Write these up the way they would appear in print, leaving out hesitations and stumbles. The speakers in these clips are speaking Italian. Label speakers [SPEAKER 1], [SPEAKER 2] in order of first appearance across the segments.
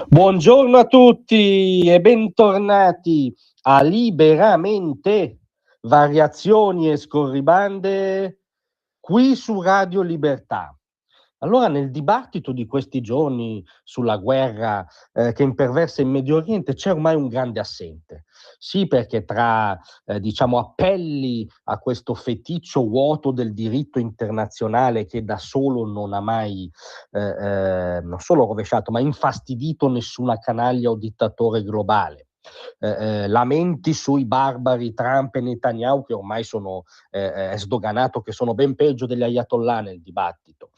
[SPEAKER 1] Buongiorno a tutti e bentornati a Liberamente, variazioni e scorribande qui su Radio Libertà. Allora, nel dibattito di questi giorni sulla guerra che imperversa in Medio Oriente c'è ormai un grande assente. Sì, perché tra appelli a questo feticcio vuoto del diritto internazionale che da solo non ha mai non solo rovesciato, ma infastidito nessuna canaglia o dittatore globale. Lamenti sui barbari Trump e Netanyahu che ormai sono è sdoganato che sono ben peggio degli ayatollah nel dibattito.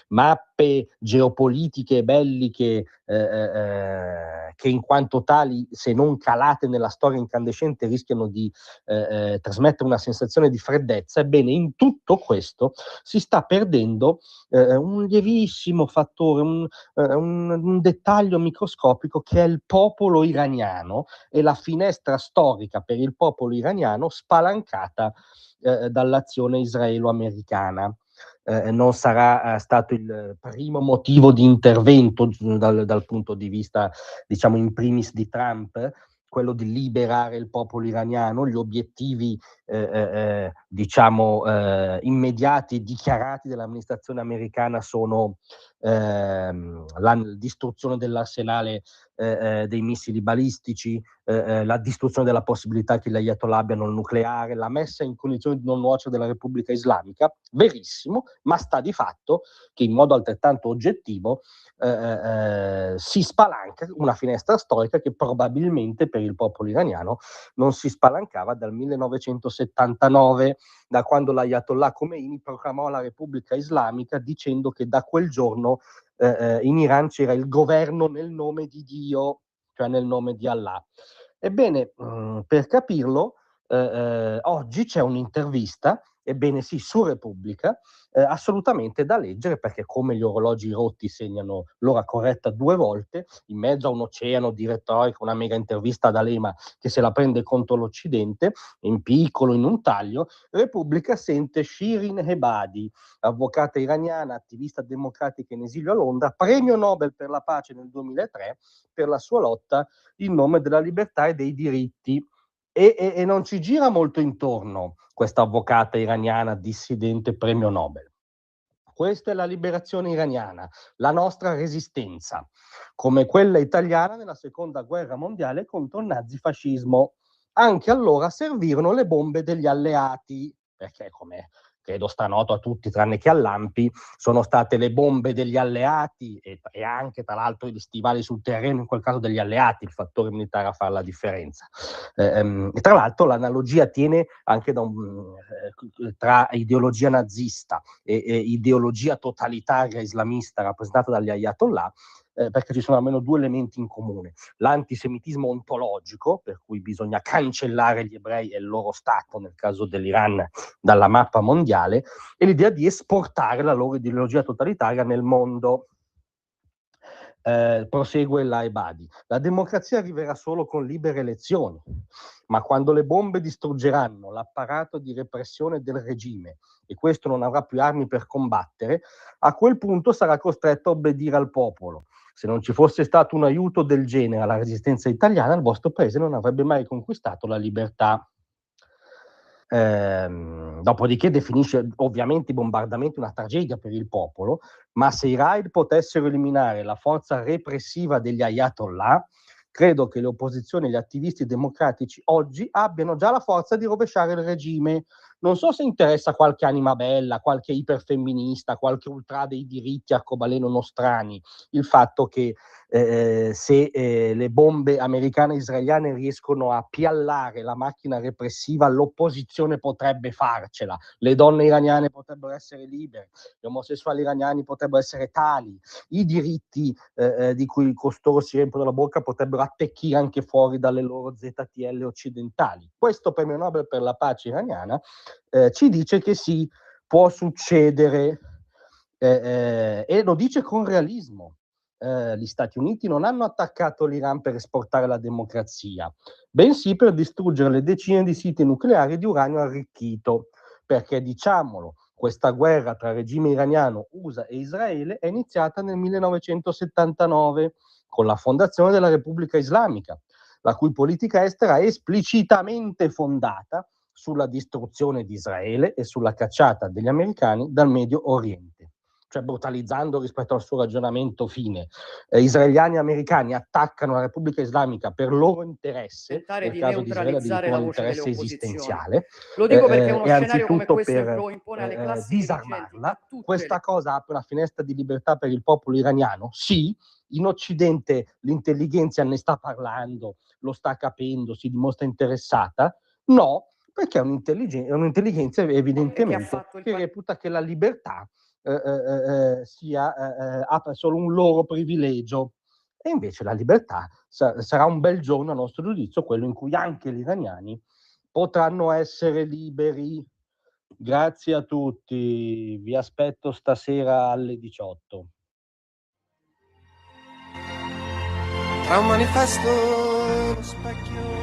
[SPEAKER 1] Mappe geopolitiche e belliche che in quanto tali, se non calate nella storia incandescente, rischiano di trasmettere una sensazione di freddezza. Ebbene, in tutto questo si sta perdendo un lievissimo fattore, un dettaglio microscopico che è il popolo iraniano e la finestra storica per il popolo iraniano spalancata dall'azione israelo-americana. Non sarà stato il primo motivo di intervento dal punto di vista, diciamo, in primis di Trump, quello di liberare il popolo iraniano. Gli obiettivi immediati dichiarati dall'amministrazione americana sono la distruzione dell'arsenale dei missili balistici, la distruzione della possibilità che gli ayatollah abbiano il nucleare, la messa in condizione di non nuocere della Repubblica Islamica. Verissimo, ma sta di fatto che in modo altrettanto oggettivo si spalanca una finestra storica che probabilmente per il popolo iraniano non si spalancava dal 1979, da quando l'Ayatollah Khomeini proclamò la Repubblica Islamica dicendo che da quel giorno in Iran c'era il governo nel nome di Dio, cioè nel nome di Allah. Ebbene, per capirlo, oggi c'è un'intervista, ebbene sì, su Repubblica, assolutamente da leggere, perché come gli orologi rotti segnano l'ora corretta 2 volte, in mezzo a un oceano di retorica, una mega intervista ad Alema che se la prende contro l'Occidente, in piccolo, in un taglio, Repubblica sente Shirin Ebadi, avvocata iraniana, attivista democratica in esilio a Londra, premio Nobel per la pace nel 2003 per la sua lotta in nome della libertà e dei diritti. E non ci gira molto intorno questa avvocata iraniana dissidente premio Nobel. Questa è la liberazione iraniana, la nostra resistenza, come quella italiana nella seconda guerra mondiale contro il nazifascismo. Anche allora servirono le bombe degli alleati, perché come credo sta noto a tutti tranne che a Lampi, sono state le bombe degli alleati e anche tra l'altro gli stivali sul terreno, in quel caso degli alleati, il fattore militare a fare la differenza. E tra l'altro l'analogia tiene anche tra ideologia nazista e ideologia totalitaria islamista rappresentata dagli ayatollah, perché ci sono almeno 2 elementi in comune: l'antisemitismo ontologico, per cui bisogna cancellare gli ebrei e il loro Stato, nel caso dell'Iran, dalla mappa mondiale, e l'idea di esportare la loro ideologia totalitaria nel mondo. Prosegue la Ebadi. La democrazia arriverà solo con libere elezioni, ma quando le bombe distruggeranno l'apparato di repressione del regime e questo non avrà più armi per combattere, a quel punto sarà costretto a obbedire al popolo. Se non ci fosse stato un aiuto del genere alla resistenza italiana, il vostro paese non avrebbe mai conquistato la libertà. Dopodiché definisce ovviamente i bombardamenti una tragedia per il popolo, ma se i raid potessero eliminare la forza repressiva degli ayatollah, credo che le opposizioni e gli attivisti democratici oggi abbiano già la forza di rovesciare il regime. Non so se interessa qualche anima bella, qualche iperfemminista, qualche ultra dei diritti arcobaleno nostrani, il fatto che se le bombe americane e israeliane riescono a piallare la macchina repressiva, l'opposizione potrebbe farcela, le donne iraniane potrebbero essere libere, gli omosessuali iraniani potrebbero essere tali, i diritti di cui costoro si riempiono la bocca potrebbero attecchire anche fuori dalle loro ZTL occidentali. Questo premio Nobel per la pace iraniana ci dice che sì, può succedere, e lo dice con realismo. Gli Stati Uniti non hanno attaccato l'Iran per esportare la democrazia, bensì per distruggere le decine di siti nucleari di uranio arricchito, perché diciamolo, Questa guerra tra regime iraniano, USA e Israele è iniziata nel 1979 con la fondazione della Repubblica Islamica, la cui politica estera è esplicitamente fondata sulla distruzione di Israele e sulla cacciata degli americani dal Medio Oriente. Cioè, brutalizzando rispetto al suo ragionamento fine, israeliani e americani attaccano la Repubblica Islamica per loro interesse,
[SPEAKER 2] Tentare
[SPEAKER 1] nel
[SPEAKER 2] di
[SPEAKER 1] caso di Israele
[SPEAKER 2] neutralizzare la
[SPEAKER 1] addirittura un
[SPEAKER 2] voce delle
[SPEAKER 1] interesse
[SPEAKER 2] opposizioni.
[SPEAKER 1] esistenziale,
[SPEAKER 2] Lo dico perché uno
[SPEAKER 1] e
[SPEAKER 2] scenario come
[SPEAKER 1] anzitutto
[SPEAKER 2] questo
[SPEAKER 1] per
[SPEAKER 2] lo impone alle classi dirigenti
[SPEAKER 1] disarmarla.
[SPEAKER 2] di tutte
[SPEAKER 1] Questa
[SPEAKER 2] le...
[SPEAKER 1] cosa apre una finestra di libertà per il popolo iraniano? Sì. In Occidente l'intelligenza ne sta parlando, lo sta capendo, si dimostra interessata? No, perché è un'intelligenza evidentemente che reputa che la libertà sia solo un loro privilegio. E invece la libertà sarà un bel giorno, a nostro giudizio, quello in cui anche gli iraniani potranno essere liberi. Grazie a tutti, vi aspetto stasera alle 18.
[SPEAKER 3] Tra un manifesto e lo specchio